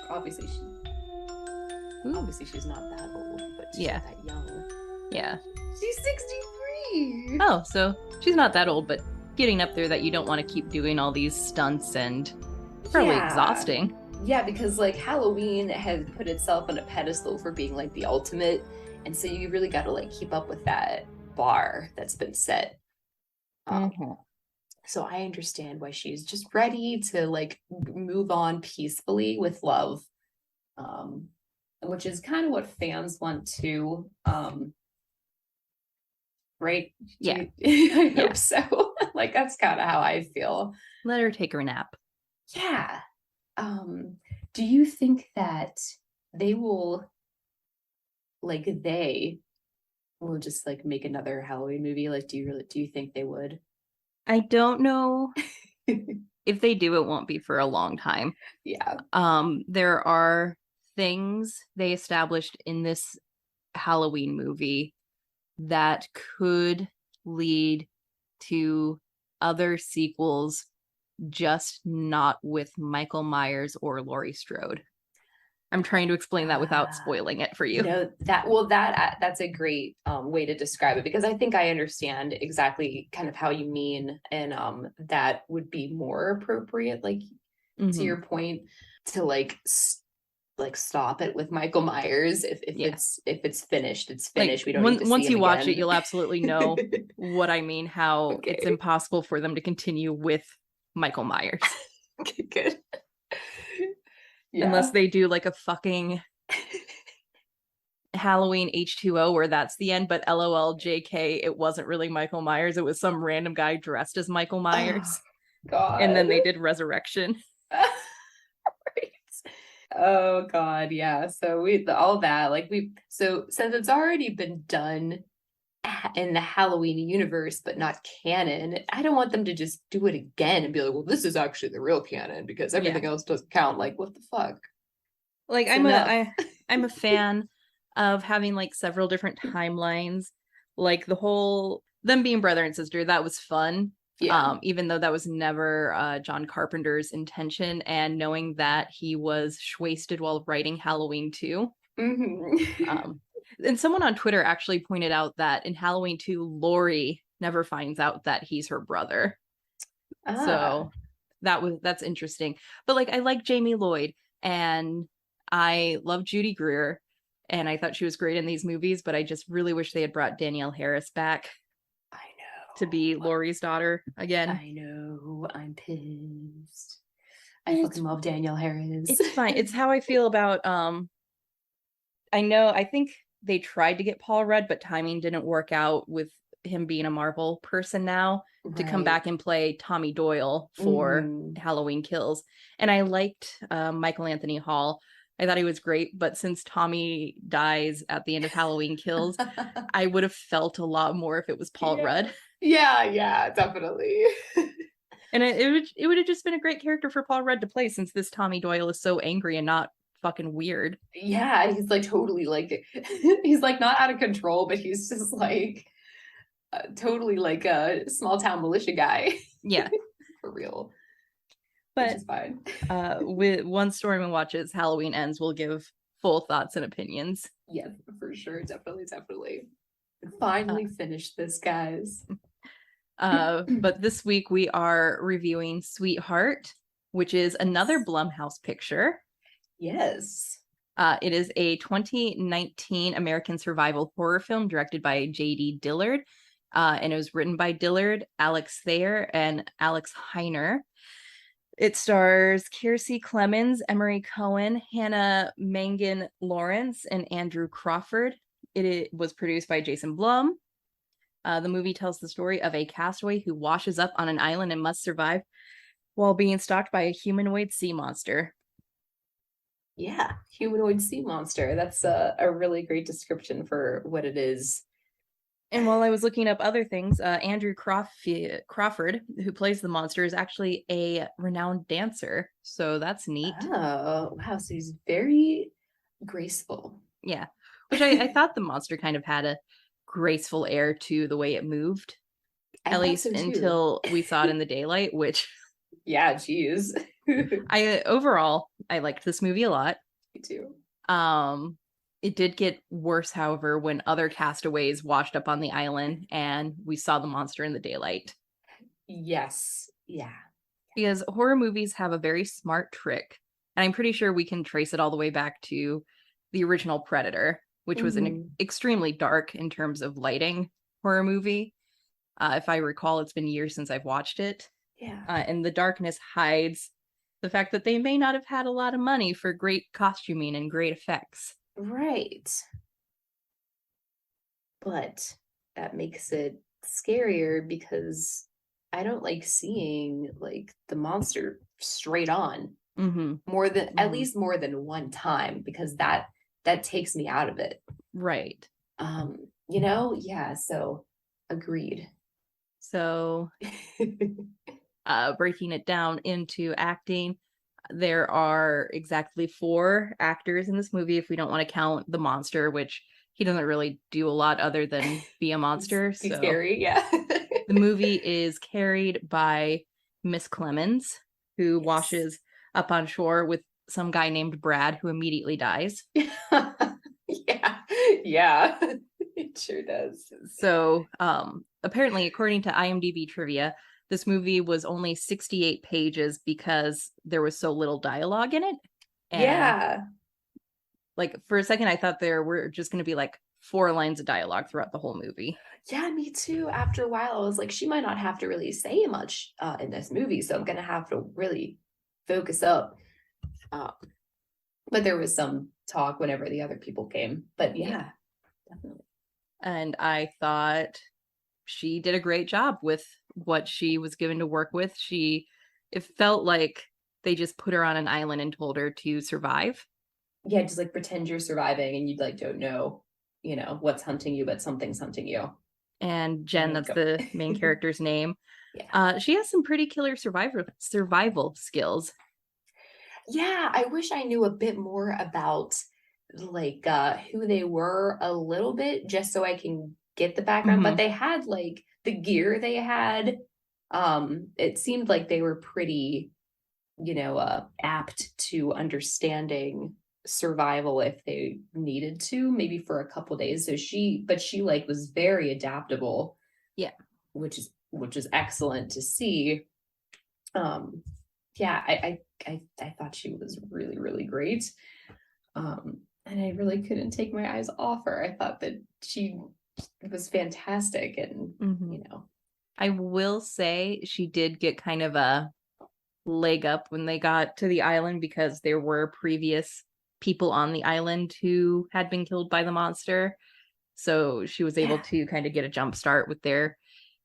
Obviously, she's not that old, but she's not that young. Yeah. She's 63. Oh, so she's not that old, but getting up there that you don't want to keep doing all these stunts and probably exhausting. Yeah, because like Halloween has put itself on a pedestal for being like the ultimate, and so you really got to like keep up with that bar that's been set. So I understand why she's just ready to like move on peacefully with love, which is kind of what fans want too. Right? Yeah. I hope so. Like that's kind of how I feel. Let her take her nap. Yeah. Do you think that they will just like make another Halloween movie? Like, do you think they would? I don't know. If they do, it won't be for a long time. Yeah. There are things they established in this Halloween movie that could lead to other sequels, just not with Michael Myers or Laurie Strode. I'm trying to explain that without spoiling it for you. That's a great way to describe it, because I think I understand exactly kind of how you mean, and that would be more appropriate, like to your point, to like stop it with Michael Myers. If it's finished, it's finished. Like, we don't need to see once you watch again. it, you'll absolutely know what I mean. How it's impossible for them to continue with Michael Myers. Okay, good. Unless they do like a fucking Halloween H2O where that's the end, but LOL JK, it wasn't really Michael Myers. It was some random guy dressed as Michael Myers. Oh, God. And then they did Resurrection. Right. Oh God, yeah. So all that, so since it's already been done in the Halloween universe but not canon, I don't want them to just do it again and be like, well, this is actually the real canon because everything else doesn't count. Like, what the fuck? Like, I'm a fan of having like several different timelines. Like the whole them being brother and sister, that was fun. Yeah. Even though that was never John Carpenter's intention, and knowing that he was wasted while writing Halloween 2. And someone on Twitter actually pointed out that in Halloween 2, Laurie never finds out that he's her brother. So that's interesting. But like, I like Jamie Lloyd and I love Judy Greer, and I thought she was great in these movies, but I just really wish they had brought Danielle Harris back. I know. To be Laurie's daughter again. I know. I'm pissed. I fucking love Danielle Harris. It's fine. It's how I feel about I think they tried to get Paul Rudd, but timing didn't work out with him being a Marvel person now to come back and play Tommy Doyle for Halloween Kills. And I liked Michael Anthony Hall. I thought he was great, but since Tommy dies at the end of Halloween Kills, I would have felt a lot more if it was Paul Rudd. Yeah, definitely. And it would have just been a great character for Paul Rudd to play, since this Tommy Doyle is so angry and not fucking weird. Yeah, he's like totally like he's like not out of control, but he's just like totally like a small town militia guy. Yeah. For real. But which is fine. With once Stormy watches Halloween Ends, we'll give full thoughts and opinions. Yeah, for sure. Definitely. Finally finished this, guys. But this week we are reviewing Sweetheart, which is another Blumhouse picture. Yes. It is a 2019 American survival horror film directed by J.D. Dillard. And it was written by Dillard, Alex Thayer, and Alex Heiner. It stars Kiersey Clemons, Emory Cohen, Hanna Mangan-Lawrence, and Andrew Crawford. It was produced by Jason Blum. The movie tells the story of a castaway who washes up on an island and must survive while being stalked by a humanoid sea monster. Yeah, humanoid sea monster. That's a really great description for what it is. And while I was looking up other things, Andrew Crawford, who plays the monster, is actually a renowned dancer. So that's neat. Oh, wow. So he's very graceful. Yeah. Which I thought the monster kind of had a graceful air to the way it moved. At least until we saw it in the daylight, which Yeah, geez. Me I liked this movie a lot. too. Um, it did get worse, however, when other castaways washed up on the island and we saw the monster in the daylight. Yes. Yeah. Because horror movies have a very smart trick, and I'm pretty sure we can trace it all the way back to the original Predator, which was an Mhm. extremely dark in terms of lighting horror movie. If I recall, it's been years since I've watched it. Yeah. And the darkness hides the fact that they may not have had a lot of money for great costuming and great effects. Right. But that makes it scarier because I don't like seeing like the monster straight on Mm-hmm. more than at Mm-hmm. least more than one time because that takes me out of it. Right. Yeah, so agreed. So, breaking it down into acting, there are exactly 4 actors in this movie if we don't want to count the monster, which he doesn't really do a lot other than be a monster. Be So scary, yeah. the movie is carried by Miss Clemons, who Yes. washes up on shore with some guy named Brad, who immediately dies. Yeah. Yeah. It sure does. So, apparently, according to IMDb trivia, this movie was only 68 pages because there was so little dialogue in it. And Yeah. like for a second, I thought there were just going to be like 4 lines of dialogue throughout the whole movie. Yeah, me too. After a while, I was like, she might not have to really say much in this movie, so I'm gonna have to really focus up. Uh, but there was some talk whenever the other people came. But Yeah. yeah, definitely. And I thought she did a great job with what she was given to work with. It felt like they just put her on an island and told her to survive. Yeah, just like pretend you're surviving and you like don't know, what's hunting you, but something's hunting you. And And Jen, then that's go. the main character's name. Yeah. She has some pretty killer survival skills. Yeah, I wish I knew a bit more about like who they were a little bit just so I can get the background, but Mm-hmm. they had like the gear they had. It seemed like they were pretty, apt to understanding survival if they needed to, maybe for a couple days. But she like was very adaptable, Yeah. which is excellent to see. Um, yeah, I thought she was really, really great. And I really couldn't take my eyes off her. I thought that she was fantastic and Mm-hmm. you know. I will say she did get kind of a leg up when they got to the island because there were previous people on the island who had been killed by the monster. So she was able Yeah. to kind of get a jump start with their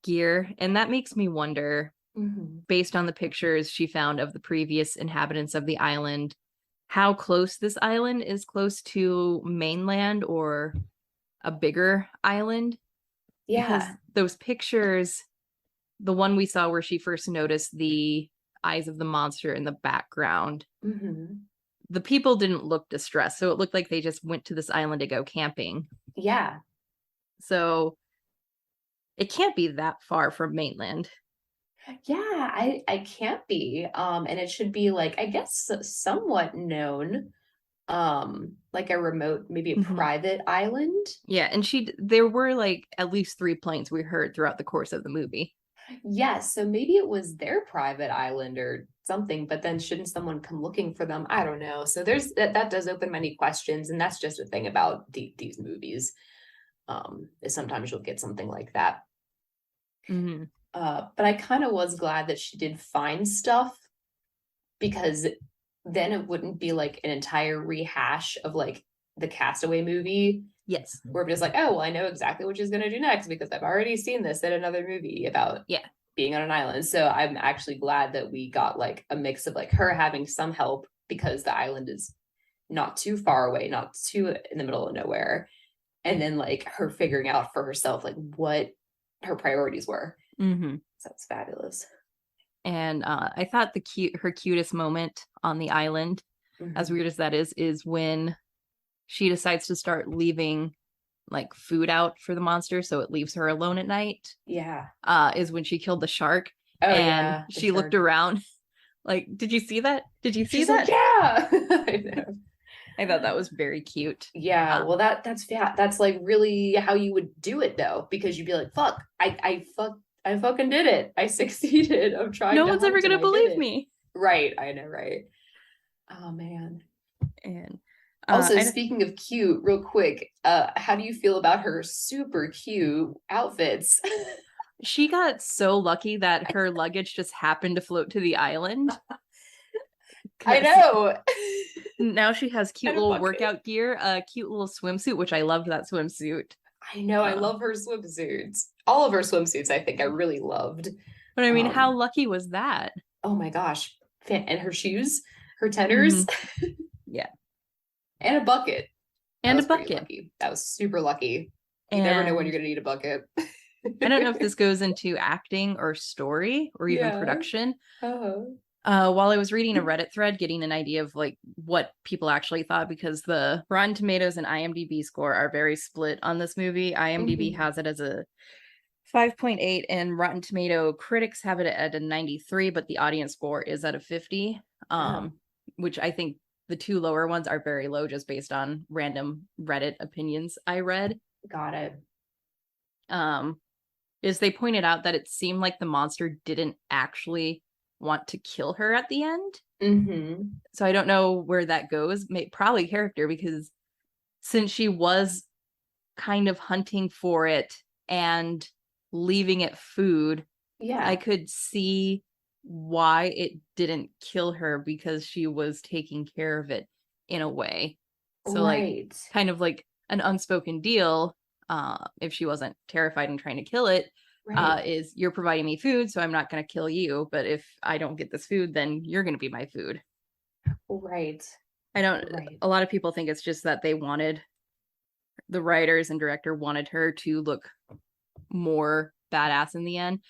gear. And that makes me wonder, Mm-hmm. based on the pictures she found of the previous inhabitants of the island, how close this island is close to mainland or a bigger island. Because Yeah. those pictures, the one we saw where she first noticed the eyes of the monster in the background, Mm-hmm. the people didn't look distressed. So it looked like they just went to this island to go camping. Yeah. So it can't be that far from mainland. Yeah, I can't be. And it should be like, I guess somewhat known, like a remote, maybe a Mm-hmm. private island. Yeah, and there were like at least 3 planes we heard throughout the course of the movie. Yes, so maybe it was their private island or something, but then shouldn't someone come looking for them? I don't know. So that does open many questions, and that's just a thing about these movies. Is sometimes you'll get something like that. Mm-hmm. But I kind of was glad that she did find stuff because then it wouldn't be like an entire rehash of like the Castaway movie. Yes. We're just like, oh, well, I know exactly what she's going to do next because I've already seen this in another movie about Yeah. being on an island. So I'm actually glad that we got like a mix of like her having some help because the island is not too far away, not too in the middle of nowhere. And then like her figuring out for herself like what her priorities were. Mm-hmm. So it's fabulous. And I thought her cutest moment on the island, as Mm-hmm. weird as that is when she decides to start leaving like food out for the monster, so it leaves her alone at night. Yeah. Is when she killed the shark, Oh And yeah, the she looked shark. around. Like, did you see that? Did you see She's like, that? yeah. I know. I thought that was very cute. Yeah, Uh, well that's like really how you would do it though, because you'd be like, fuck, I fucking did it. I succeeded of trying no to one's ever hunt and gonna I did believe it. me. Right, I know, right. Oh man. And Also, I speaking of cute, real quick, how do you feel about her super cute outfits? she got so lucky that her luggage just happened to float to the island I because know. now she has cute And a little bucket. workout gear, a cute little swimsuit, which I loved that swimsuit. I know, I Uh, love her swimsuits. All of her swimsuits, I think I really loved. but I mean, how Um, lucky was that? oh my gosh. And her shoes, her tenors, Mm-hmm. Yeah. and a bucket. That And a was pretty bucket. lucky. That was super lucky. You never know when you're And gonna need a bucket. I don't know if this goes into acting or story or even Yeah. production. Oh. While I was reading a Reddit thread, getting an idea of like what people actually thought, because the Rotten Tomatoes and IMDb score are very split on this movie. IMDb Mhm. has it as a 5.8, and Rotten Tomato critics have it at a 93, but the audience score is at a 50. Oh, Which I think the two lower ones are very low just based on random Reddit opinions I read. got it. Um, is they pointed out that it seemed like the monster didn't actually want to kill her at the end. Mm-hmm. So I don't know where that goes. Probably character, because since she was kind of hunting for it and leaving it food, I Yeah. could see why it didn't kill her, because she was taking care of it in a way. So like Right. kind of like an unspoken deal, if she wasn't terrified and trying to kill it, Right. is you're providing me food, so I'm not going to kill you, but if I don't get this food, then you're going to be my food. Right. I don't Right. A lot of people think it's just that the writers and director wanted her to look more badass in the end,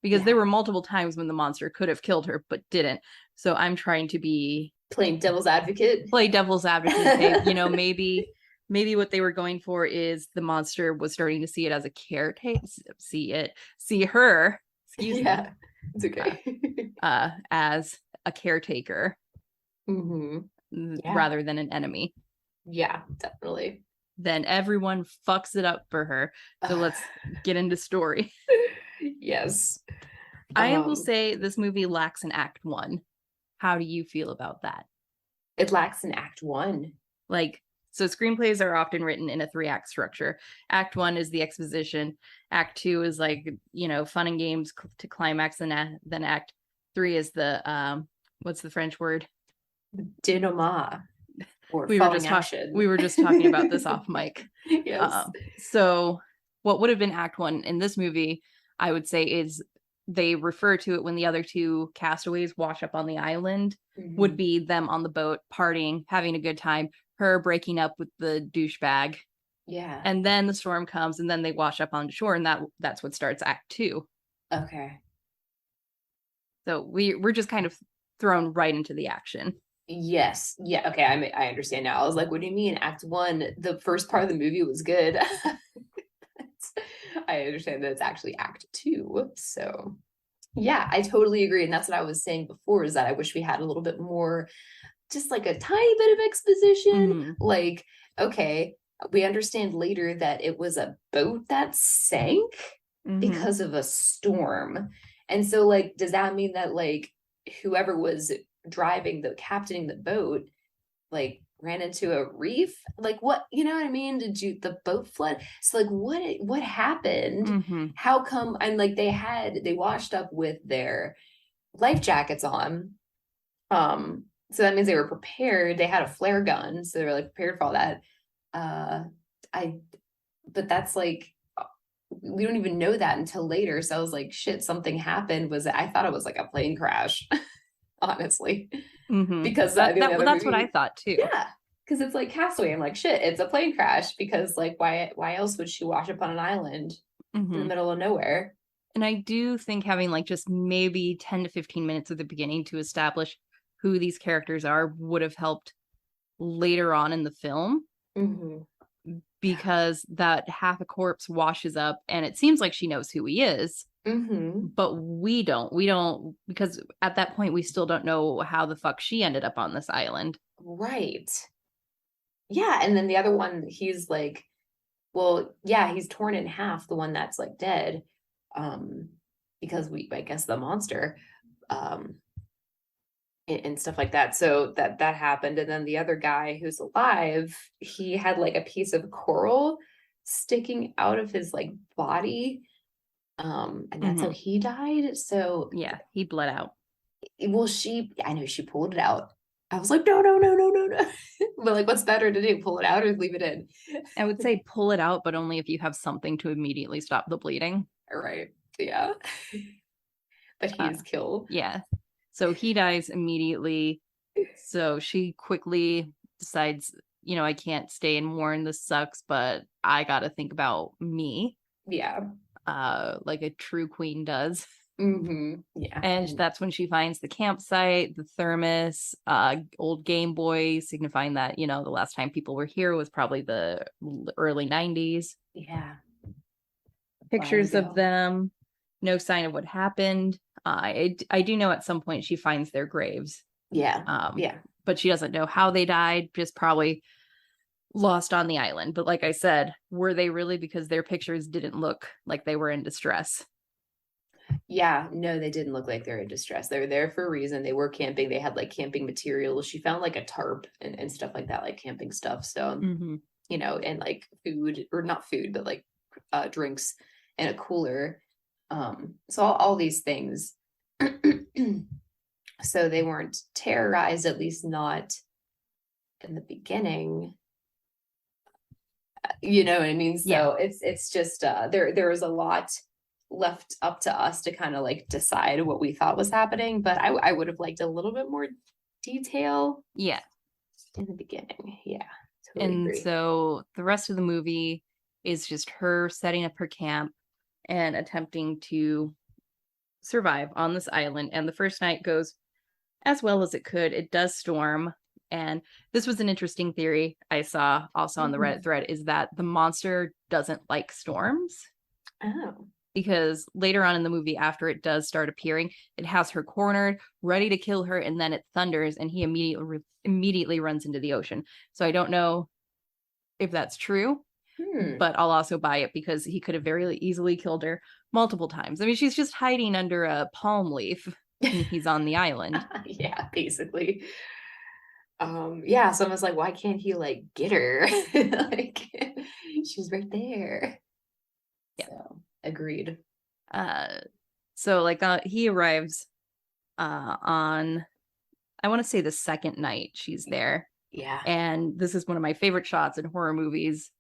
because there Yeah. were multiple times when the monster could have killed her but didn't. So I'm trying to be Playing devil's advocate. play devil's advocate and say, maybe what they were going for is the monster was starting to see it as a caretaker, see her, excuse me, Yeah. It's okay. as a caretaker Mm-hmm. Yeah. rather than an enemy. Yeah, definitely. Then everyone fucks it up for her. So let's get into story. Yes. I will Um, say this movie lacks an act one. How do you feel about that? it lacks an act one. Like, so screenplays are often written in a 3-act structure. Act one is the exposition. Act two is like, fun and games to climax. And then act three is the, what's the French word? Denouement or We were falling just action. talking about this off mic. Yes. So what would have been act one in this movie, I would say, is they refer to it when the other two castaways wash up on the island, would Mhm. be them on the boat, partying, having a good time, her breaking up with the douchebag, Yeah. and then the storm comes, and then they wash up on shore, and that's what starts act two. Okay. So we're just kind of thrown right into the action. Yes. Yeah. Okay. I understand now. I was like, what do you mean? Act one, the first part of the movie was good. I understand that it's actually act two. So yeah, I totally agree. And that's what I was saying before, is that I wish we had a little bit more, just like a tiny bit of exposition. Mm-hmm. Like, okay, we understand later that it was a boat that sank Mm-hmm. because of a storm. And so, like, does that mean that, like, whoever was driving captaining the boat, like, ran into a reef? Like, what, you know what I mean? The boat flood? So, like, what happened? Mm-hmm. How come? And like, they washed up with their life jackets on. So that means they were prepared. They had a flare gun, so they were like prepared for all that. Uh, I, but that's like, we don't even know that until later. So I was like, shit, something happened. I thought it was like a plane crash, honestly, Mm-hmm. because the only other That's what I movie, thought too. yeah, because it's like Castaway. I'm like, shit, it's a plane crash, because like, why else would she wash up on an island in the Mm-hmm. middle of nowhere? And I do think having like just maybe 10 to 15 minutes at the beginning to establish who these characters are would have helped later on in the film, Mm-hmm. Yeah. because that half a corpse washes up and it seems like she knows who he is. Mm-hmm. but we don't because at that point we still don't know how the fuck she ended up on this island. Right. Yeah, and then the other one, he's like, well, yeah, he's torn in half, the one that's like dead. Um, because I guess the monster, um, and stuff like that. So that happened. And then the other guy who's alive, he had like a piece of coral sticking out of his like body. And that's how Hmm. he died. So Yeah, he bled out. well, I know she pulled it out. I was like, no, no, no, no, no, no. But like, what's better to do? Pull it out or leave it in? I would say pull it out, but only if you have something to immediately stop the bleeding. Right. Yeah. But he Uh, is killed. yeah. So he dies immediately. So she quickly decides, I can't stay and mourn. This sucks, but I got to think about me, Yeah. like a true queen does. Yeah. And And that's when she finds the campsite, the thermos, old Game Boy, signifying that, the last time people were here was probably the early 90s. yeah, a while Pictures of ago. them, no sign of what happened. I do know at some point she finds their graves, Yeah. um, Yeah. but she doesn't know how they died, just probably lost on the island. But like I said, were they really? Because their pictures didn't look like they were in distress. Yeah. No, they didn't look like they're in distress. They were there for a reason. They were camping. They had like camping materials. She found like a tarp and stuff like that, like camping stuff. So, Mm-hmm. and like food, or not food, but like drinks and a cooler. So all these things. So they weren't terrorized, at least not in the beginning. You know what I mean? Yeah. So it's just there is a lot left up to us to kind of like decide what we thought was happening, but I would have liked a little bit more detail Yeah. in the beginning. Yeah, totally And agree. so the rest of the movie is just her setting up her camp and attempting to survive on this island. And the first night goes as well as it could. It does storm. And this was an interesting theory I saw also on the Reddit Mhm. thread, is that the monster doesn't like storms, Oh. because later on in the movie, after it does start appearing, it has her cornered, ready to kill her, and then it thunders and he immediately runs into the ocean. So I don't know if that's true, Hmm. but I'll also buy it because he could have very easily killed her multiple times. I mean, she's just hiding under a palm leaf and he's on the island. Yeah, basically. Yeah, so I was like, why can't he like get her? Like she's right there. Yeah. So agreed. Uh, so like he arrives on, I want to say, the second night she's there. Yeah. And this is one of my favorite shots in horror movies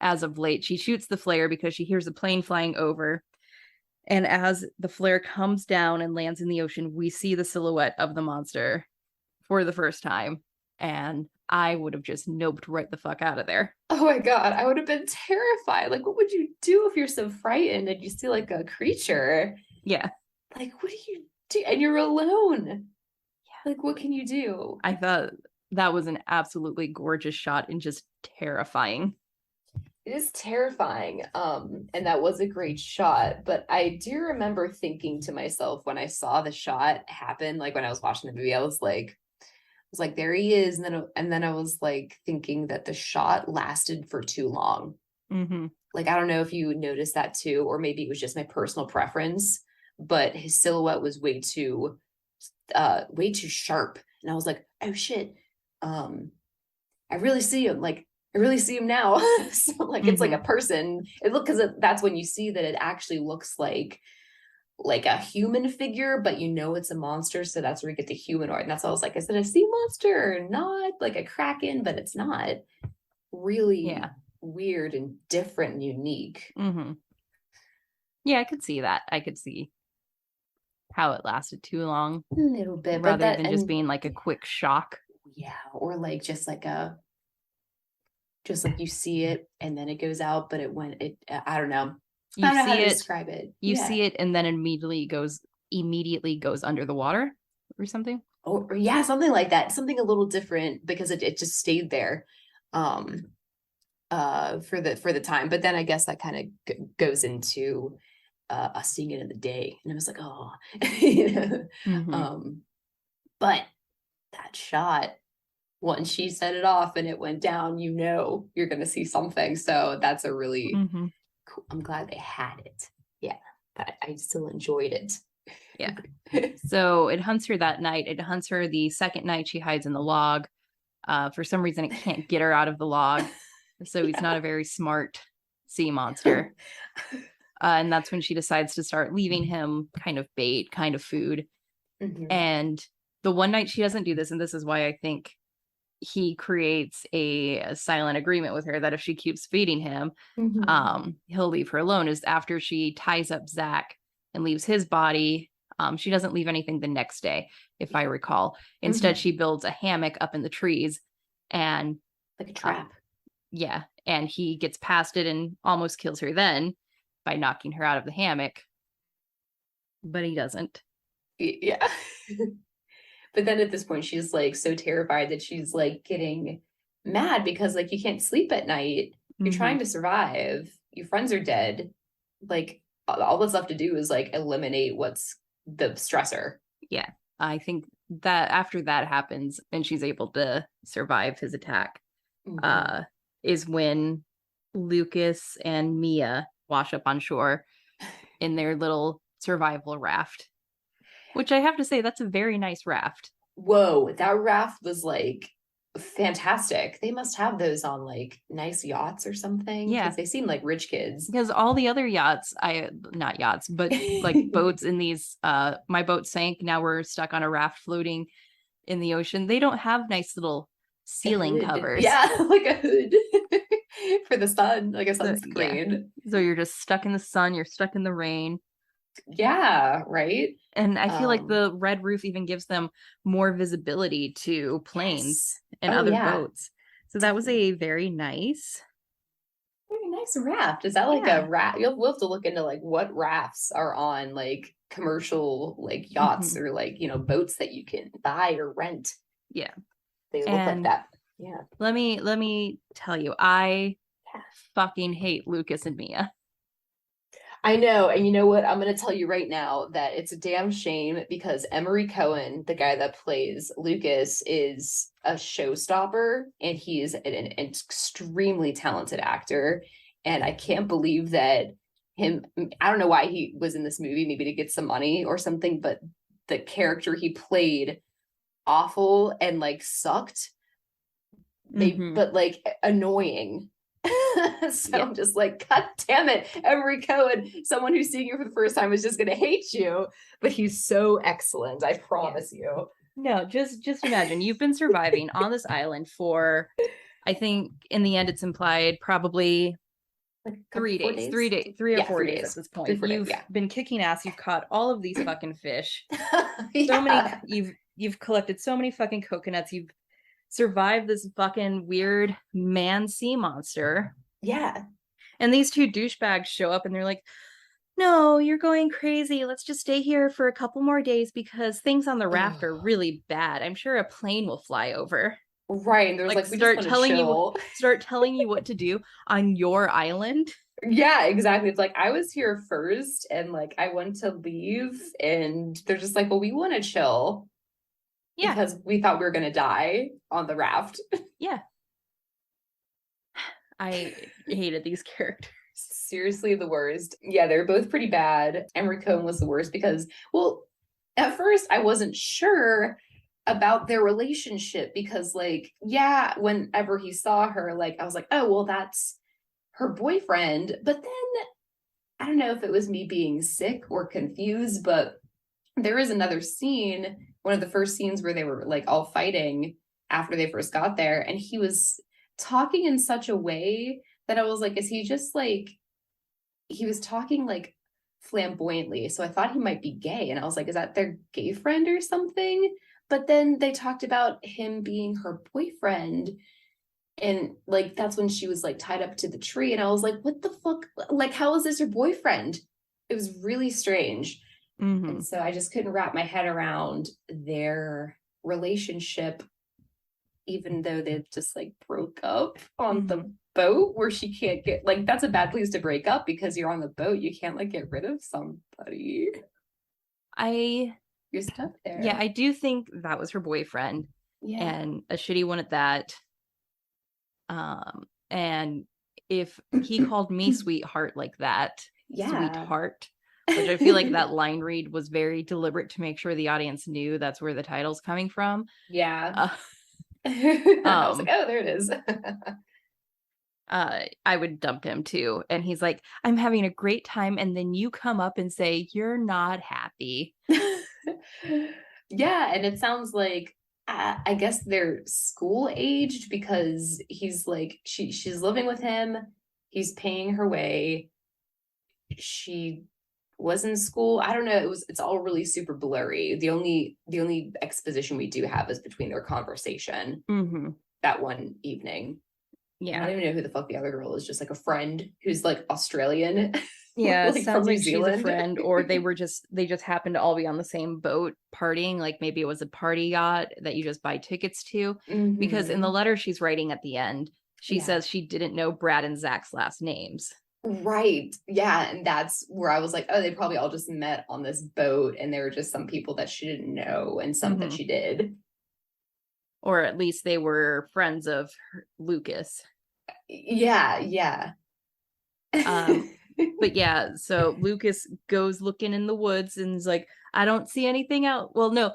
as of late. She shoots the flare because she hears a plane flying over. And as the flare comes down and lands in the ocean, we see the silhouette of the monster for the first time. And I would have just noped right the fuck out of there. Oh my God, I would have been terrified. Like, what would you do if you're so frightened and you see like a creature? Yeah. Like, what do you do? And you're alone. Like, what can you do? I thought that was an absolutely gorgeous shot and just terrifying. It is terrifying. And that was a great shot. But I do remember thinking to myself when I saw the shot happen, like when I was watching the movie, I was like, there he is. And then I was like thinking that the shot lasted for too long. Mm-hmm. Like, I don't know if you noticed that too, or maybe it was just my personal preference, but his silhouette was way too sharp. And I was like, oh shit. I really see him. Like, I really see him now. So like it's like Mm-hmm. a person. Because that's when you see that it actually looks like a human figure, but it's a monster. So that's where you get the humanoid. And that's why I was like, is it a sea monster or not? Like a kraken, but it's not. Really Yeah. weird and different and unique. Mm-hmm. Yeah, I could see that. I could see how it lasted too long A little bit, but rather that, than just and being like a quick shock. yeah, or like just like you see it and then it goes out, but I don't know. I You don't know how see to it, describe it. you Yeah. see it, and then immediately goes under the water or something. Or yeah, something like that. Something a little different because it just stayed there. For the time. But then I guess that kind of goes into us seeing it in the day. And I was like, oh, you know? Mm-hmm. But that shot, once she set it off and it went down, you know you're going to see something. So that's a really Mm-hmm. cool. I'm glad they had it. Yeah, but I still enjoyed it. Yeah. So it hunts her that night. It hunts her the second night she hides in the log. For some reason, it can't get her out of the log. So he's not a very smart sea monster. And that's when she decides to start leaving him kind of bait, kind of food. Mhm. And the one night she doesn't do this, and this is why I think he creates a silent agreement with her that if she keeps feeding him, he'll leave her alone, is after she ties up Zach and leaves his body. She doesn't leave anything the next day, if I recall. Instead, she builds a hammock up in the trees and like a trap. yeah, and he gets past it and almost kills her then by knocking her out of the hammock, but he doesn't. Yeah. But then at this point, she's like so terrified that she's like getting mad because like you can't sleep at night. You're trying to survive. Your friends are dead. Like all that's left to do is like eliminate what's the stressor. Yeah, I think that after that happens and she's able to survive his attack, is when Lucas and Mia wash up on shore in their little survival raft, which I have to say, that's a very nice raft. Whoa, that raft was like fantastic. They must have those on like nice yachts or something Yeah, because they seem like rich kids. because all the other yachts, not yachts, but like boats in these, my boat sank. Now we're stuck on a raft floating in the ocean. They don't have nice little ceiling covers. Yeah, like a hood for the sun, like a So, sunscreen. Yeah. So you're just stuck in the sun, you're stuck in the rain. Yeah, right. And I feel like the red roof even gives them more visibility to planes and Oh other yeah, boats. So that was a very nice. very nice raft. Is that like Yeah. a raft? We'll have to look into like what rafts are on like commercial like yachts or like boats that you can buy or rent. Yeah. They look like that. Yeah. Let me tell you, I fucking hate Lucas and Mia. I know. And you know what? I'm going to tell you right now that it's a damn shame because Emory Cohen, the guy that plays Lucas, is a showstopper and he is an extremely talented actor. And I can't believe that I don't know why he was in this movie, maybe to get some money or something, but the character he played awful and like sucked, maybe, but like annoying. So I'm just like, God damn it, Emory Cohen, someone who's seeing you for the first time is just gonna hate you, but he's so excellent, I promise you. No, just imagine you've been surviving on this island for, I think in the end it's implied probably like 3 days, 3 or 4 days at this point. You've been kicking ass. You've caught all of these fucking fish. So many. You've collected so many fucking coconuts. You've survived this fucking weird man sea monster. Yeah. And these two douchebags show up and they're like, no, you're going crazy. Let's just stay here for a couple more days because things on the raft are really bad. I'm sure a plane will fly over. Right. And there's like we start just telling chill. start telling you what to do on your island. Yeah, exactly. It's like I was here first and like I want to leave and they're just like, well, we want to chill. Yeah. Because we thought we were gonna die on the raft. Yeah. I hated these characters. Seriously, the worst. Yeah, they're both pretty bad. Emory Cohen was the worst because, well, at first I wasn't sure about their relationship because, like, yeah, whenever he saw her, like, I was like, oh, well, that's her boyfriend. But then I don't know if it was me being sick or confused, but there is another scene, one of the first scenes where they were like all fighting after they first got there, and he was talking in such a way that I was like, is he just like, he was talking like flamboyantly. So I thought he might be gay. And I was like, is that their gay friend or something? But then they talked about him being her boyfriend. And like, that's when she was like tied up to the tree. And I was like, what the fuck? Like, how is this her boyfriend? It was really strange. And so I just couldn't wrap my head around their relationship even though they've just like broke up on Mhm. the boat where she can't get like that's a bad place to break up because you're on the boat. You can't like get rid of somebody. I You're stuck Yeah, there. I do think that was her boyfriend, Yeah. and a shitty one at that. And if he called me sweetheart like that, Yeah. sweetheart, which I feel like that line read was very deliberate to make sure the audience knew that's where the title's coming from. Yeah. Uh, I was like, um, oh, there it is. I would dump him too. And he's like, I'm having a great time. And then you come up and say, you're not happy. Yeah, and it sounds like I guess they're school aged because he's like she's living with him, he's paying her way. She was in school. I don't know. It's all really super blurry. The only exposition we do have is between their conversation Mm-hmm. that one evening. I Yeah. don't even know who the fuck the other girl is, just like a friend who's like Australian, Yeah, like from sounds New like she's a Zealand. friend, or they just happened to all be on the same boat partying. Like maybe it was a party yacht that you just buy tickets to. Because in the Mm-hmm. letter she's writing at the end, she Yeah. says she didn't know Brad and Zach's last names. Right. Yeah. And that's where I was like, oh, they probably all just met on this boat and there were just some people that she didn't know and some that Hmm. she did. Or at least they were friends of Lucas. Yeah. Yeah. Um, but yeah, so Lucas goes looking in the woods and is like, I don't see anything out. Well, no,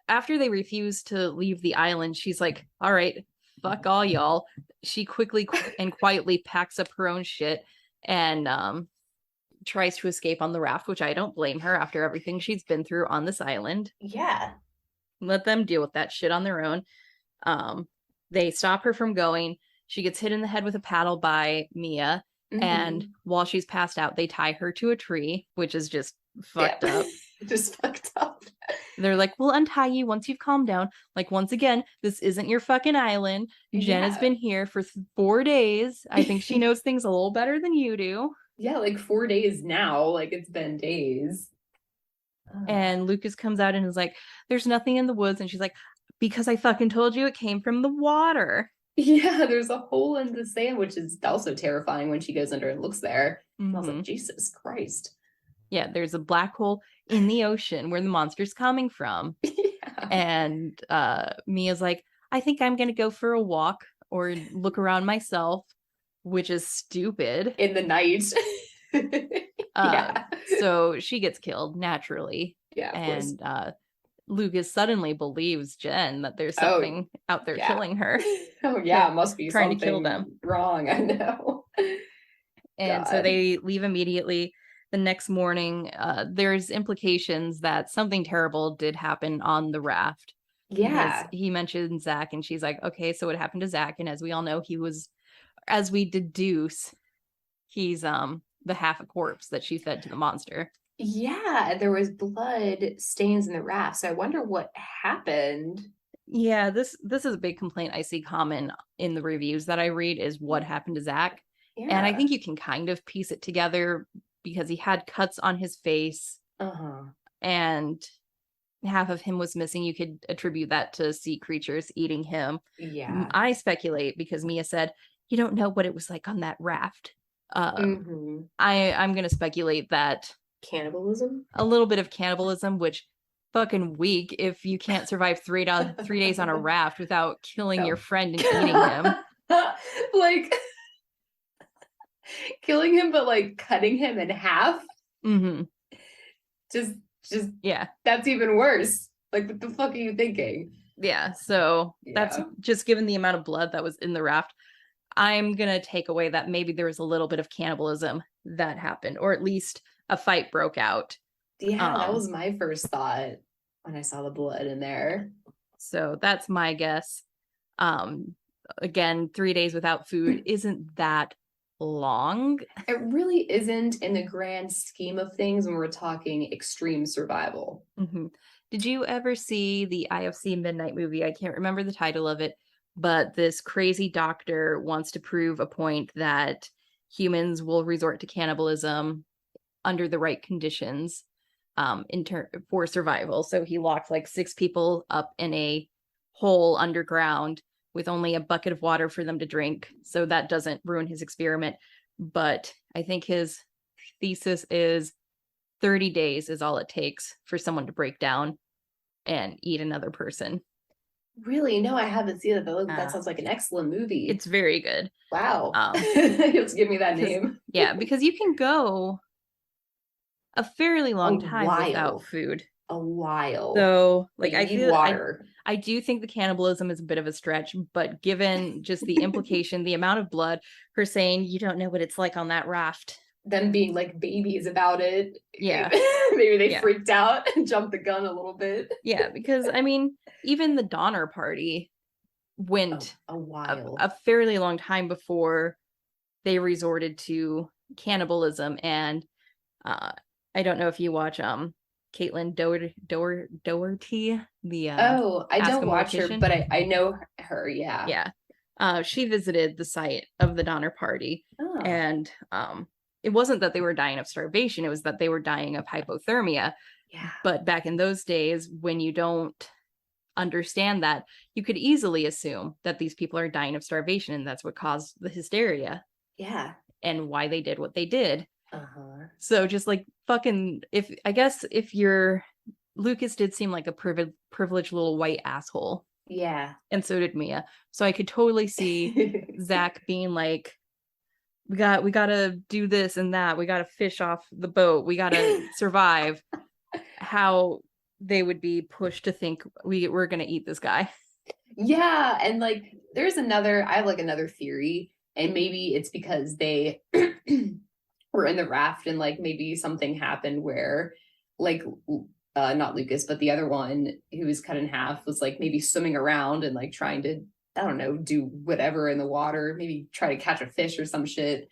after they refuse to leave the island, she's like, all right, fuck all y'all. She quickly and quietly packs up her own shit and tries to escape on the raft, which I don't blame her after everything she's been through on this island. Yeah. Let them deal with that shit on their own. Um, they stop her from going. She gets hit in the head with a paddle by Mia. And Mm-hmm. while she's passed out, they tie her to a tree, which is just Yeah. fucked up. Just fucked up. They're like, we'll untie you once you've calmed down. Like, once again, this isn't your fucking island. Jen has Yeah. been here for 4 days. I think she knows things a little better than you do. Yeah. Like 4 days now. Like it's been days. And Lucas comes out and is like, there's nothing in the woods. And she's like, because I fucking told you it came from the water. Yeah. There's a hole in the sand, which is also terrifying when she goes under and looks there. And I was Mm-hmm. like, Jesus Christ. Yeah, there's a black hole in the ocean where the monster's coming from. Yeah. And Mia's like, I think I'm gonna go for a walk or look around myself, which is stupid. In the night. uh Yeah. so she gets killed naturally. Yeah, of course. And Lucas suddenly believes Jen that there's Oh, something out there yeah. killing her, Oh, yeah. Must be trying to kill them. something wrong. I know. And so God. they leave immediately. The next morning, there's implications that something terrible did happen on the raft because Yeah. he mentioned Zach, and she's like, okay, so what happened to Zach? And as we all know, he was, as we deduce, he's the half a corpse that she fed to the monster. Yeah. There was blood stains in the raft. So I wonder what happened. Yeah, this is a big complaint I see common in the reviews that I read is what happened to Zach. And I Yeah. think you can kind of piece it together because he had cuts on his face Uh-huh. and half of him was missing. You could attribute that to sea creatures eating him. Yeah. I speculate because Mia said, you don't know what it was like on that raft. Mm-hmm. I'm going to speculate that Cannibalism? a little bit of cannibalism, which fucking weak if you can't survive 3 days on a raft without killing your No. friend and eating him. Like killing him, but like cutting him in half. Mm-hmm. Just, just Yeah. that's even worse. Like, what the fuck are you thinking? Yeah. So that's Yeah. just given the amount of blood that was in the raft. I'm going to take away that maybe there was a little bit of cannibalism that happened, or at least a fight broke out. Yeah, that was my first thought when I saw the blood in there. So that's my guess. Again, 3 days without food isn't that long. It really isn't in the grand scheme of things when we're talking extreme survival. Mm-hmm. Did you ever see the IFC Midnight movie? I can't remember the title of it, but this crazy doctor wants to prove a point that humans will resort to cannibalism under the right conditions for survival. So he locked like 6 people up in a hole underground with only a bucket of water for them to drink. So that doesn't ruin his experiment. But I think his thesis is 30 days is all it takes for someone to break down and eat another person. Really? No, I haven't seen it. That Uh, sounds like an excellent movie. it's very good. Wow. You have to give me that name. Yeah, because you can go a fairly A long time without while. food. A while. So, But like, you I need feel water. I do think the cannibalism is a bit of a stretch, but given just the implication, the amount of blood, her saying, you don't know what it's like on that raft. Them being like babies about it. Yeah. Maybe they Yeah. freaked out and jumped the gun a little bit. Yeah, because I mean, even the Donner Party went a while. a fairly long time before they resorted to cannibalism. And I don't know if you watch Caitlin Doherty, the I Ask a don't watch her, Mortician. but I know her, yeah. Yeah. She visited the site of the Donner Party. Oh. And it wasn't that they were dying of starvation, it was that they were dying of hypothermia. Yeah. But back in those days, when you don't understand that, you could easily assume that these people are dying of starvation, and that's what caused the hysteria. Yeah. And why they did what they did. Uh-huh. So just like fucking, if you're Lucas did seem like a privileged little white asshole. Yeah. And so did Mia. So I could totally see Zach being like, we gotta do this and that. We gotta fish off the boat. We gotta survive. How they would be pushed to think we're gonna eat this guy. Yeah, and like I have like another theory, and maybe it's because they were in the raft and like maybe something happened where like not Lucas, but the other one who was cut in half was like maybe swimming around and like trying to, I don't know, do whatever in the water, maybe try to catch a fish or some shit.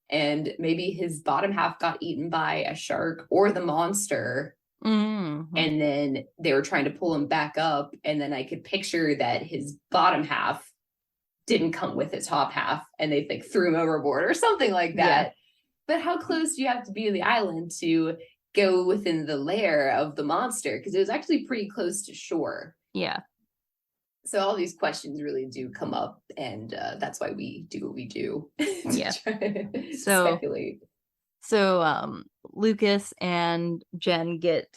And maybe his bottom half got eaten by a shark or the monster. Mm-hmm. And then they were trying to pull him back up. And then I could picture that his bottom half didn't come with his top half and they like threw him overboard or something like that. Yeah. But how close do you have to be to the island to go within the lair of the monster? Because it was actually pretty close to shore. Yeah. So all these questions really do come up, and that's why we do what we do. Yeah. So speculate. So Lucas and Jen get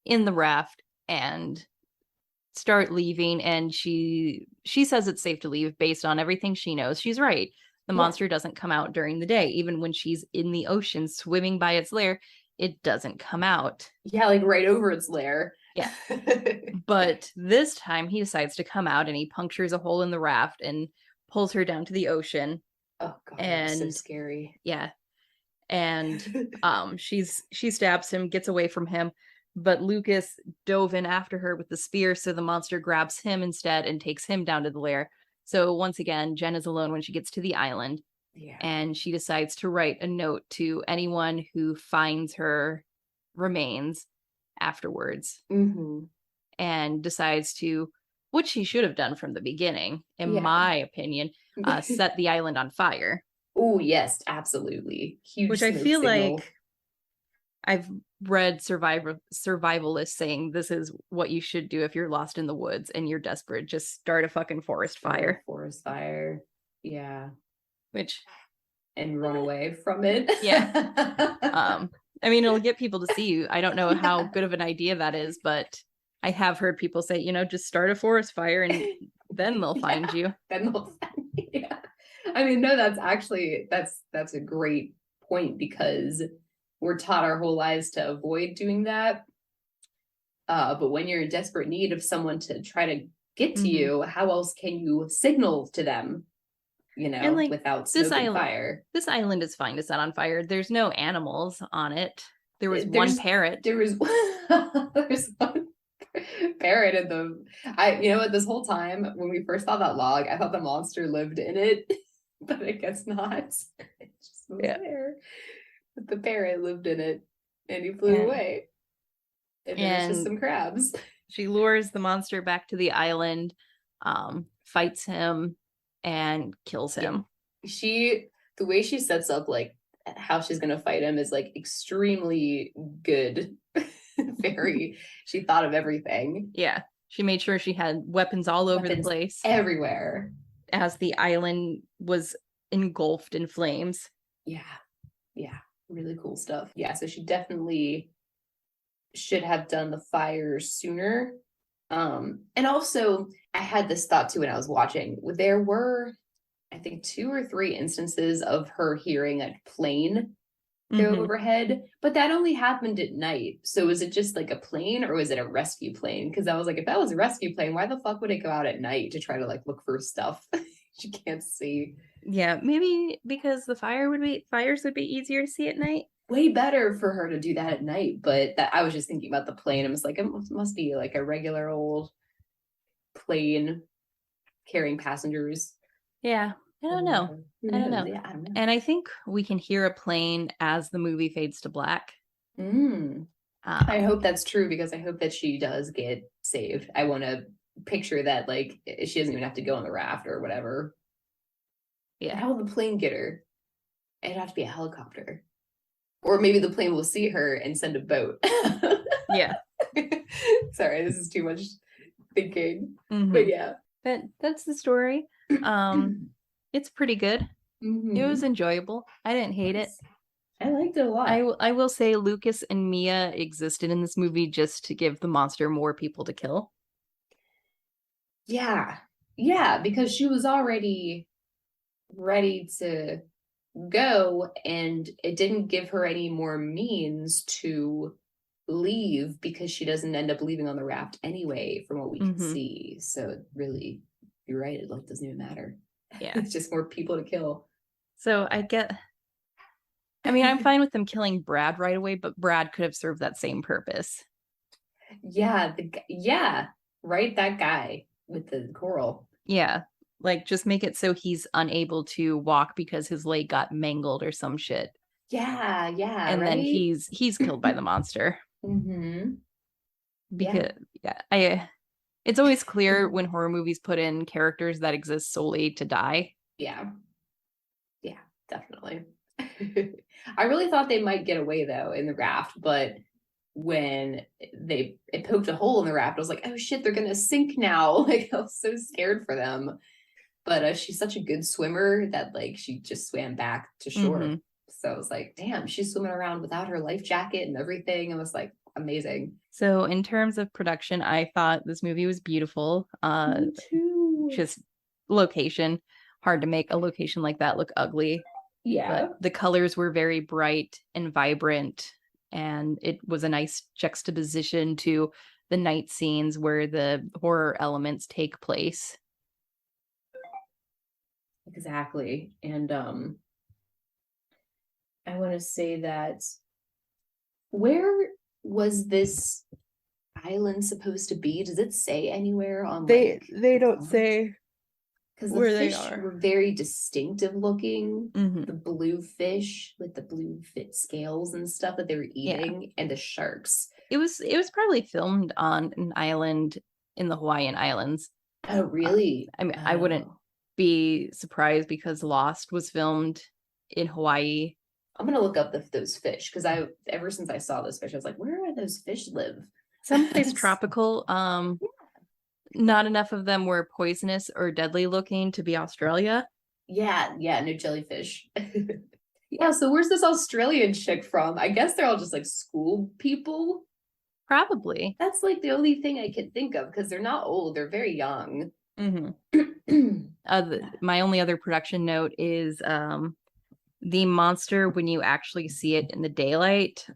in the raft and start leaving, and she says it's safe to leave based on everything she knows. She's right. The monster doesn't come out during the day. Even when she's in the ocean swimming by its lair, it doesn't come out. Yeah, like right over its lair. Yeah. But this time he decides to come out, and he punctures a hole in the raft and pulls her down to the ocean. Oh god, that's so scary. Yeah. And she stabs him, gets away from him, but Lucas dove in after her with the spear, so the monster grabs him instead and takes him down to the lair. So once again, Jen is alone when she gets to the island. Yeah. And she decides to write a note to anyone who finds her remains afterwards. Mm-hmm. And decides to, what she should have done from the beginning, in my opinion, set the island on fire. Oh, yes, absolutely. Huge. Which I feel like I've read survivalists saying this is what you should do if you're lost in the woods and you're desperate. Just start a fucking forest fire. Forest fire. Yeah. And run away from it. Yeah. I mean, it'll get people to see you. I don't know how good of an idea that is, but I have heard people say, just start a forest fire and then they'll find you. Then they'll find you. Yeah. I mean, no, that's a great point, because we're taught our whole lives to avoid doing that. But when you're in desperate need of someone to try to get to you, how else can you signal to them? And like, without smoke fire. This island is fine to set on fire. There's no animals on it. There's one parrot. There's one parrot in the this whole time when we first saw that log, I thought the monster lived in it, but I guess not. It just was there. But the parrot lived in it and he flew away. And there's just some crabs. She lures the monster back to the island, fights him, and kills him. The way she sets up like how she's gonna fight him is like extremely good. She thought of everything. Yeah. She made sure she had weapons all over the Weapons place everywhere. as the island was engulfed in flames. Yeah. Yeah. Really cool stuff. Yeah. So she definitely should have done the fires sooner. And also I had this thought too when I was watching. There were, I think, 2 or 3 instances of her hearing a plane go overhead, but that only happened at night. So was it just like a plane or was it a rescue plane? Because I was like, if that was a rescue plane, why the fuck would it go out at night to try to like look for stuff she can't see? Yeah, maybe because the fires would be easier to see at night. Way better for her to do that at night, but that I was just thinking about the plane. I was like, it must be like a regular old plane carrying passengers. Yeah, I don't know. I don't know. Yeah, I don't know. And I think we can hear a plane as the movie fades to black. I hope that's true because I hope that she does get saved. I want to picture that like she doesn't even have to go on the raft or whatever. Yeah. How will the plane get her? It'd have to be a helicopter. Or maybe the plane will see her and send a boat. Yeah. Sorry, this is too much thinking. But yeah. But that's the story. It's pretty good. It was enjoyable. I didn't hate it. I liked it a lot. I will say Lucas and Mia existed in this movie just to give the monster more people to kill. Yeah. Yeah, because she was already ready to go and it didn't give her any more means to leave because she doesn't end up leaving on the raft anyway from what we can see. So really, you're right, it like doesn't even matter. Yeah. It's just more people to kill. So I'm fine with them killing Brad right away, but Brad could have served that same purpose. Yeah, right, that guy with the coral. Yeah, like just make it so he's unable to walk because his leg got mangled or some shit. Yeah, and right? then he's killed by the monster. Because it's always clear when horror movies put in characters that exist solely to die. Yeah, definitely. I really thought they might get away though in the raft, but when it poked a hole in the raft, I was like, oh shit, they're gonna sink now. Like I was so scared for them. But she's such a good swimmer that like she just swam back to shore. So I was like, damn, she's swimming around without her life jacket and everything. It was like amazing. So in terms of production, I thought this movie was beautiful. Me too. Just location, hard to make a location like that look ugly. Yeah. But the colors were very bright and vibrant, and it was a nice juxtaposition to the night scenes where the horror elements take place. Exactly. And I want to say that where was this island supposed to be? Does it say anywhere on they don't say because where the they fish are. were very distinctive looking. The blue fish with the blue fit scales and stuff that they were eating, and the sharks. It was probably filmed on an island in the Hawaiian Islands. Oh, really? I wouldn't be surprised because Lost was filmed in Hawaii. I'm gonna look up those fish because ever since I saw those fish, I was like, where are those fish live? Someplace tropical. Not enough of them were poisonous or deadly looking to be Australia. Yeah, no jellyfish. Yeah, so where's this Australian chick from? I guess they're all just like school people. Probably. That's like the only thing I could think of because they're not old, they're very young. My only other production note is the monster when you actually see it in the daylight.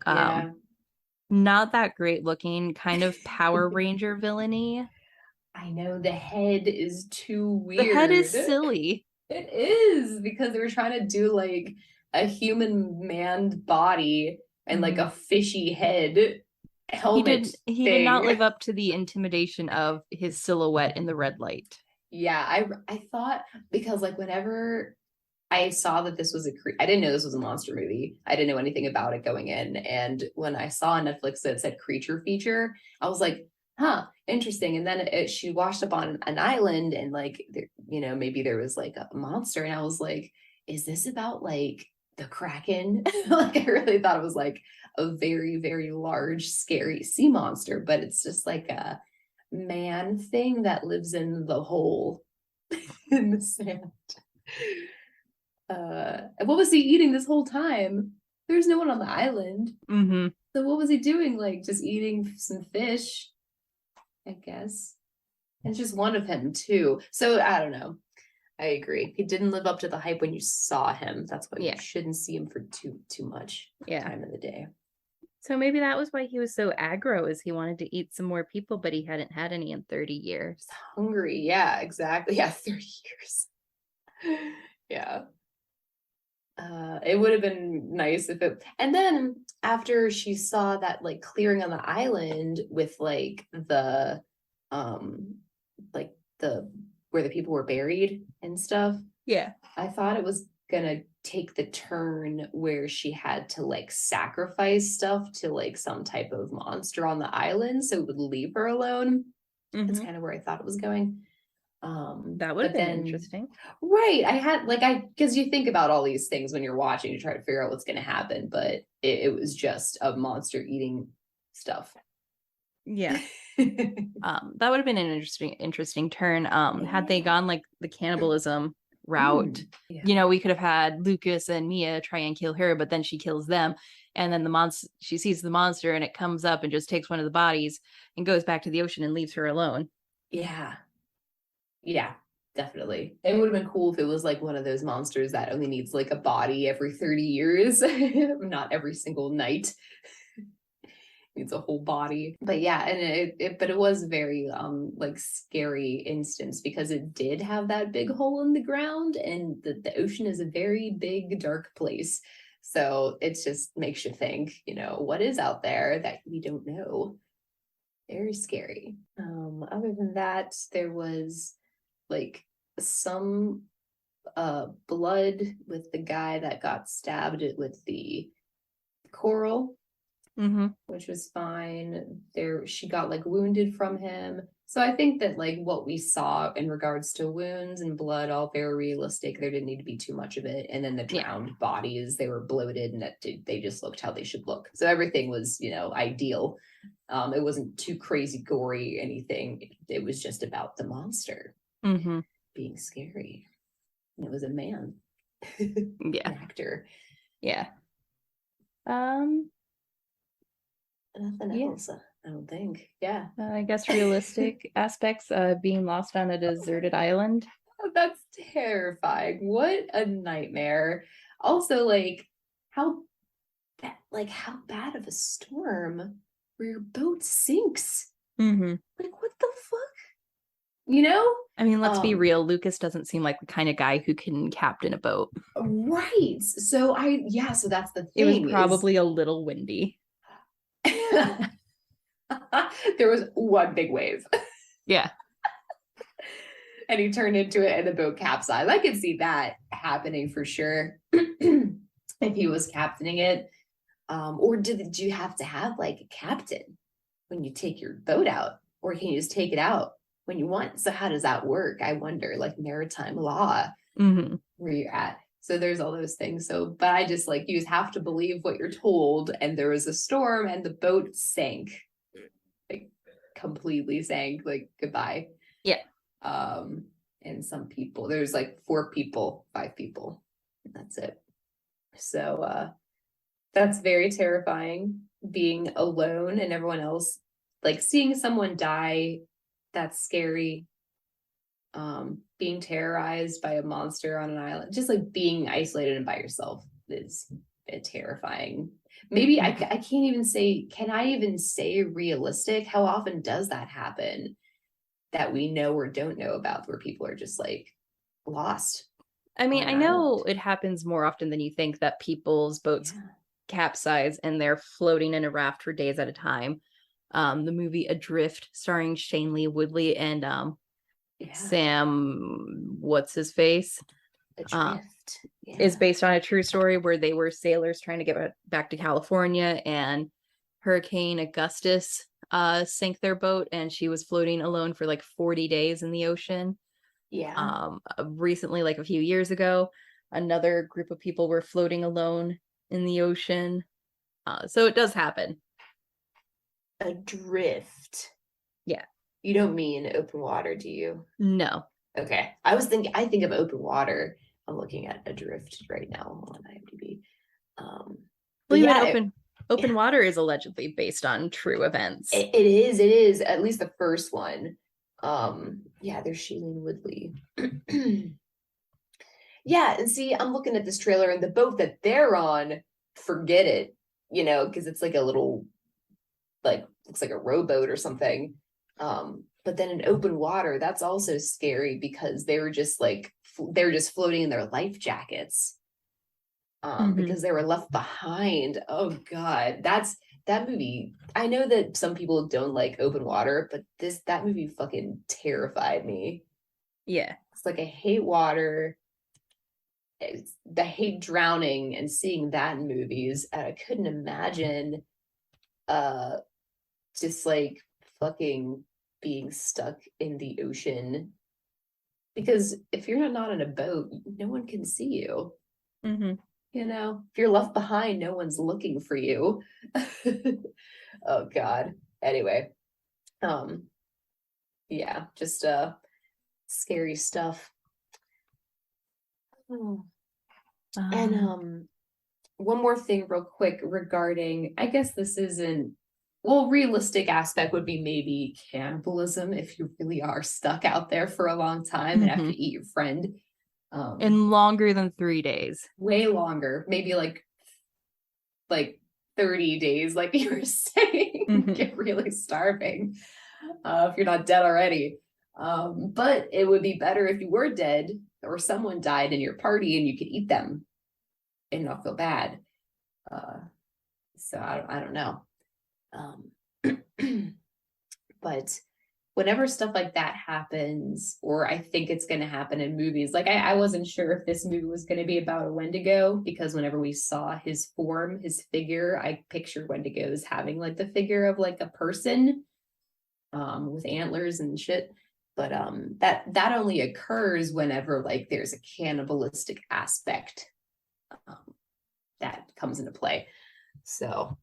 Not that great looking, kind of Power Ranger villainy. I know, the head is too weird. The head is silly. It is because they were trying to do like a human manned body and like a fishy head helmet. He did not live up to the intimidation of his silhouette in the red light. Yeah, I thought because like whenever I saw that this was I didn't know this was a monster movie. I didn't know anything about it going in. And when I saw on Netflix that it said creature feature, I was like, huh, interesting. And then she washed up on an island and like, maybe there was like a monster. And I was like, is this about like the Kraken? Like, I really thought it was like a very, very large, scary sea monster, but it's just like man thing that lives in the hole in the sand. What was he eating this whole time? There's no one on the island. Mm-hmm. So what was he doing? Like just eating some fish, I guess. And it's just one of him too. So I don't know. I agree. He didn't live up to the hype when you saw him. That's why you shouldn't see him for too much time of the day. So maybe that was why he was so aggro, is he wanted to eat some more people, but he hadn't had any in 30 years. Hungry. Yeah, exactly. Yeah, 30 years. Yeah. It would have been nice if it, and then after she saw that like clearing on the island with like the where the people were buried and stuff. Yeah. I thought it was gonna take the turn where she had to like sacrifice stuff to like some type of monster on the island so it would leave her alone. That's kind of where I thought it was going. That would have been interesting. Right. I had like because you think about all these things when you're watching to try to figure out what's gonna happen, but it was just a monster eating stuff. Yeah. That would have been an interesting turn. Had they gone like the cannibalism route, you know, we could have had Lucas and Mia try and kill her, but then she kills them, and then she sees the monster and it comes up and just takes one of the bodies and goes back to the ocean and leaves her alone. Yeah, definitely. It would have been cool if it was like one of those monsters that only needs like a body every 30 years, not every single night. Needs a whole body. But yeah, and it was very like scary instance because it did have that big hole in the ground, and the ocean is a very big dark place. So it just makes you think, you know, what is out there that we don't know. Very scary. Other than that, there was like some blood with the guy that got stabbed with the coral, which was fine. She got like wounded from him. So I think that like what we saw in regards to wounds and blood, all very realistic. There didn't need to be too much of it. And then the drowned bodies, they were bloated and they just looked how they should look. So everything was, you know, ideal. It wasn't too crazy gory anything. It was just about the monster being scary. And it was a man. An actor. Nothing else, I don't think. I guess realistic aspects, being lost on a deserted island. That's terrifying. What a nightmare. Also, like how bad of a storm where your boat sinks. Like what the fuck? You know? I mean, let's be real. Lucas doesn't seem like the kind of guy who can captain a boat. Right. So so that's the thing. It was probably a little windy. There was one big wave. Yeah. And he turned into it and the boat capsized. I could see that happening for sure. If he was captaining it. Or did you have to have like a captain when you take your boat out? Or can you just take it out when you want? So how does that work? I wonder, like maritime law, where you're at. So there's all those things. So, but I just like, you just have to believe what you're told. And there was a storm and the boat sank, like completely sank, like goodbye. Yeah. And some people, there's like 5 people, and that's it. So, that's very terrifying, being alone and everyone else, like seeing someone die. That's scary. Being terrorized by a monster on an island, just like being isolated and by yourself is terrifying. Maybe I can't even say, can I even say realistic? How often does that happen that we know or don't know about, where people are just like lost? I mean, I know it happens more often than you think, that people's boats capsize and they're floating in a raft for days at a time. The movie Adrift, starring Shailene Woodley and Sam, what's his face, is based on a true story where they were sailors trying to get back to California, and Hurricane Augustus sank their boat, and she was floating alone for like 40 days in the ocean. Recently, like a few years ago, another group of people were floating alone in the ocean. So it does happen. Adrift. You don't mean open water, do you? No. Okay. I think of open water. I'm looking at Adrift right now on IMDb. Well, But even yeah, open water is allegedly based on true events. it is, at least the first one. Yeah, there's Shailene Woodley. Yeah, and see, I'm looking at this trailer and the boat that they're on, forget it, because it's like a little, like, looks like a rowboat or something. But then in open water, that's also scary because they were just floating in their life jackets. Because they were left behind. Oh God, that movie. I know that some people don't like open water, but that movie fucking terrified me. Yeah. It's like I hate water. I hate drowning and seeing that in movies. And I couldn't imagine just like fucking being stuck in the ocean. Because if you're not on a boat, no one can see you. If you're left behind, no one's looking for you. Oh God. Anyway, yeah, just scary stuff. And one more thing real quick regarding, I guess this isn't, well, realistic aspect would be maybe cannibalism if you really are stuck out there for a long time and have to eat your friend. In longer than 3 days. Way longer, maybe like 30 days, like you were saying, get really starving if you're not dead already. But it would be better if you were dead or someone died in your party and you could eat them and not feel bad. So I don't know. But whenever stuff like that happens, or I think it's going to happen in movies, like I wasn't sure if this movie was going to be about a Wendigo, because whenever we saw his form, his figure, I pictured Wendigos having like the figure of like a person with antlers and shit. But that only occurs whenever like there's a cannibalistic aspect that comes into play. So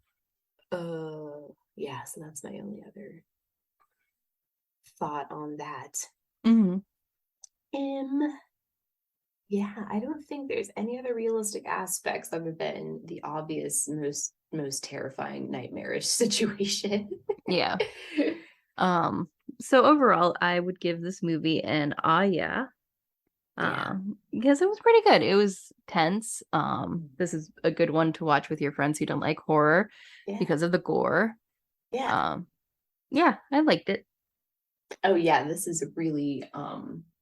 yeah, so that's my only other thought on that. Yeah, I don't think there's any other realistic aspects other than the obvious most terrifying nightmarish situation. Yeah. So overall, I would give this movie an yeah. Because it was pretty good. It was tense. This is a good one to watch with your friends who don't like horror because of the gore. Yeah. Yeah, I liked it. Oh yeah, this is a really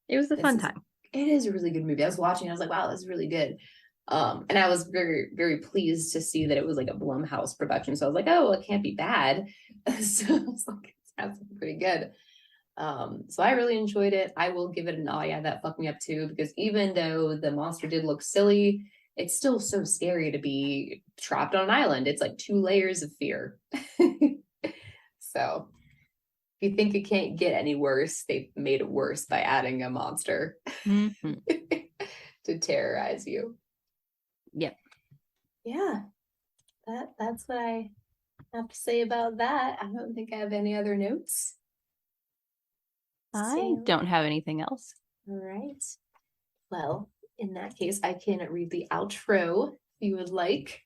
it was a fun time. It is a really good movie. I was watching, I was like, wow, this is really good. And I was very, very pleased to see that it was like a Blumhouse production. So I was like, oh, it can't be bad. So I was like, that's pretty good. So I really enjoyed it. I will give it an yeah, that fucked me up too, because even though the monster did look silly, it's still so scary to be trapped on an island. It's like 2 layers of fear. So if you think it can't get any worse, they've made it worse by adding a monster to terrorize you. Yep. Yeah. That's what I have to say about that. I don't think I have any other notes. I don't have anything else. All right. Well, in that case, I can read the outro if you would like.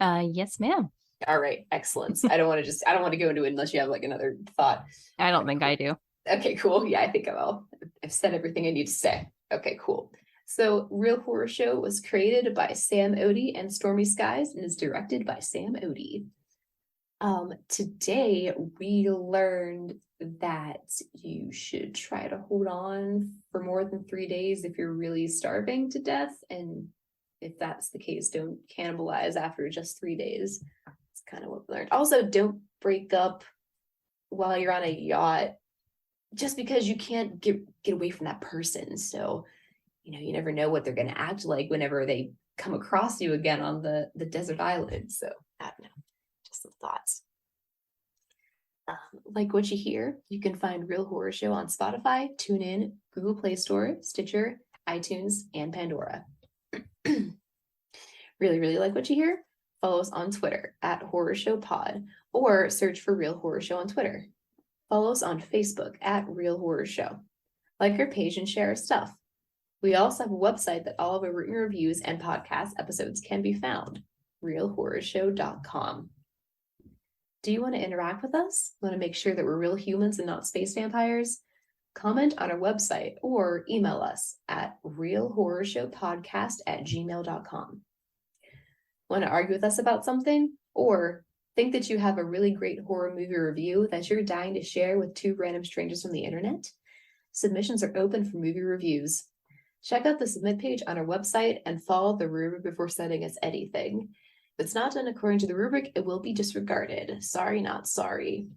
Yes, ma'am. All right, excellent. I don't want to go into it unless you have like another thought. I don't think cool. I do. Okay, cool. Yeah, I think I will. I've said everything I need to say. Okay, cool. So Real Horror Show was created by Sam Odie and Stormy Skies and is directed by Sam Odie. Today we learned that you should try to hold on for more than 3 days if you're really starving to death. And if that's the case, don't cannibalize after just 3 days. That's kind of what we learned. Also, don't break up while you're on a yacht just because you can't get away from that person. So, you never know what they're going to act like whenever they come across you again on the desert island. So, I don't know. Just some thoughts. Like what you hear, you can find Real Horror Show on Spotify, TuneIn, Google Play Store, Stitcher, iTunes, and Pandora. Really, really like what you hear? Follow us on Twitter @HorrorShowPod or search for Real Horror Show on Twitter. Follow us on Facebook at Real Horror Show. Like our page and share our stuff. We also have a website that all of our written reviews and podcast episodes can be found, realhorrorshow.com. Do you want to interact with us? Want to make sure that we're real humans and not space vampires? Comment on our website or email us at realhorrorshowpodcast@gmail.com. Want to argue with us about something? Or think that you have a really great horror movie review that you're dying to share with two random strangers from the internet? Submissions are open for movie reviews. Check out the submit page on our website and follow the rubric before sending us anything. If it's not done according to the rubric, it will be disregarded. Sorry, not sorry.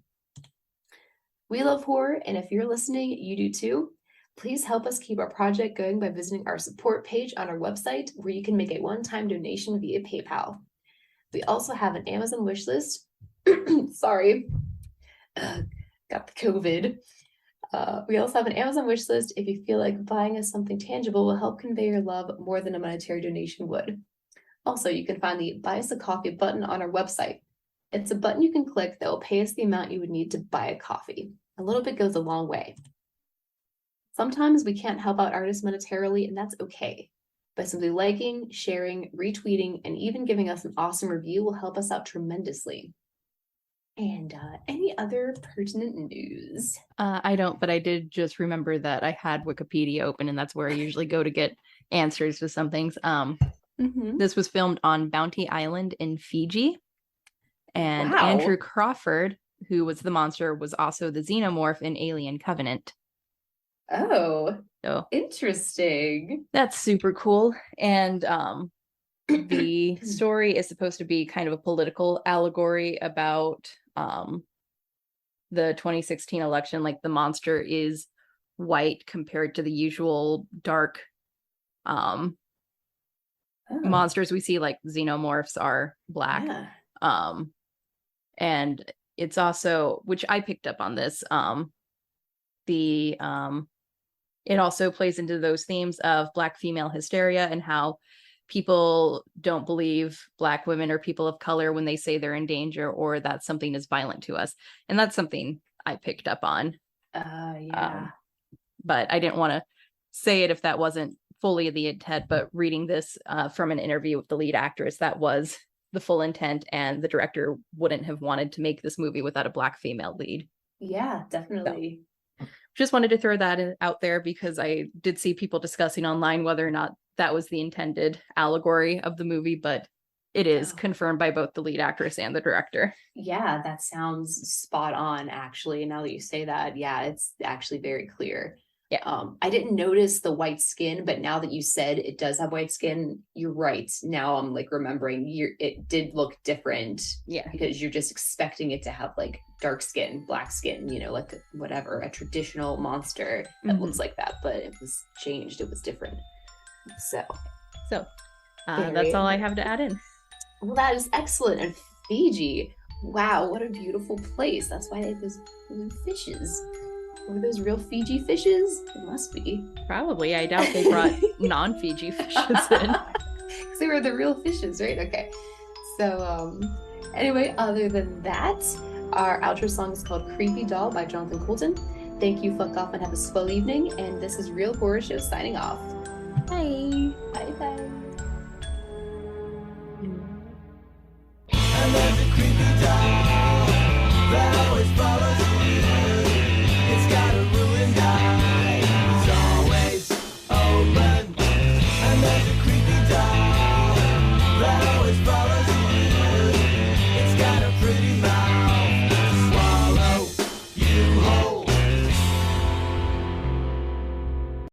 We love horror, and if you're listening, you do too. Please help us keep our project going by visiting our support page on our website, where you can make a one-time donation via PayPal. We also have an Amazon wish list. Sorry, got the COVID. We also have an Amazon wish list if you feel like buying us something tangible will help convey your love more than a monetary donation would. Also, you can find the Buy Us a Coffee button on our website. It's a button you can click that will pay us the amount you would need to buy a coffee. A little bit goes a long way. Sometimes we can't help out artists monetarily, and that's okay. By simply liking, sharing, retweeting, and even giving us an awesome review will help us out tremendously. And any other pertinent news? I don't, but I did just remember that I had Wikipedia open, and that's where I usually go to get answers to some things. This was filmed on Bounty Island in Fiji. And Wow. Andrew Crawford, who was the monster, was also the xenomorph in Alien Covenant. Oh, so interesting. That's super cool. And the story is supposed to be kind of a political allegory about the 2016 election. Like, the monster is white compared to the usual dark monsters we see. Like, xenomorphs are black. Yeah. And it's also, which I picked up on this, it also plays into those themes of Black female hysteria and how people don't believe Black women or people of color when they say they're in danger or that something is violent to us. And that's something I picked up on. Yeah. But I didn't want to say it if that wasn't fully the intent, but reading this from an interview with the lead actress, that was the full intent, and the director wouldn't have wanted to make this movie without a Black female lead. Yeah, definitely. So, just wanted to throw that out there because I did see people discussing online whether or not that was the intended allegory of the movie, but it is confirmed by both the lead actress and the director. Yeah, that sounds spot on, actually. Now that you say that, yeah, it's actually very clear. Yeah. I didn't notice the white skin, but now that you said it does have white skin, you're right. Now I'm like remembering it did look different. Yeah. Because you're just expecting it to have like dark skin, black skin, like whatever, a traditional monster that looks like that, but it was changed. It was different. So that's all I have to add in. Well, that is excellent. And Fiji, wow, what a beautiful place. That's why they have those fishes. Were those real Fiji fishes? It must be. Probably. I doubt they brought non-Fiji fishes in. Because they were the real fishes, right? Okay. So, anyway, other than that, our outro song is called Creepy Doll by Jonathan Coulton. Thank you, fuck off, and have a swell evening. And this is Real Horror Show signing off. Bye. Bye-bye. And there's a creepy doll that always follows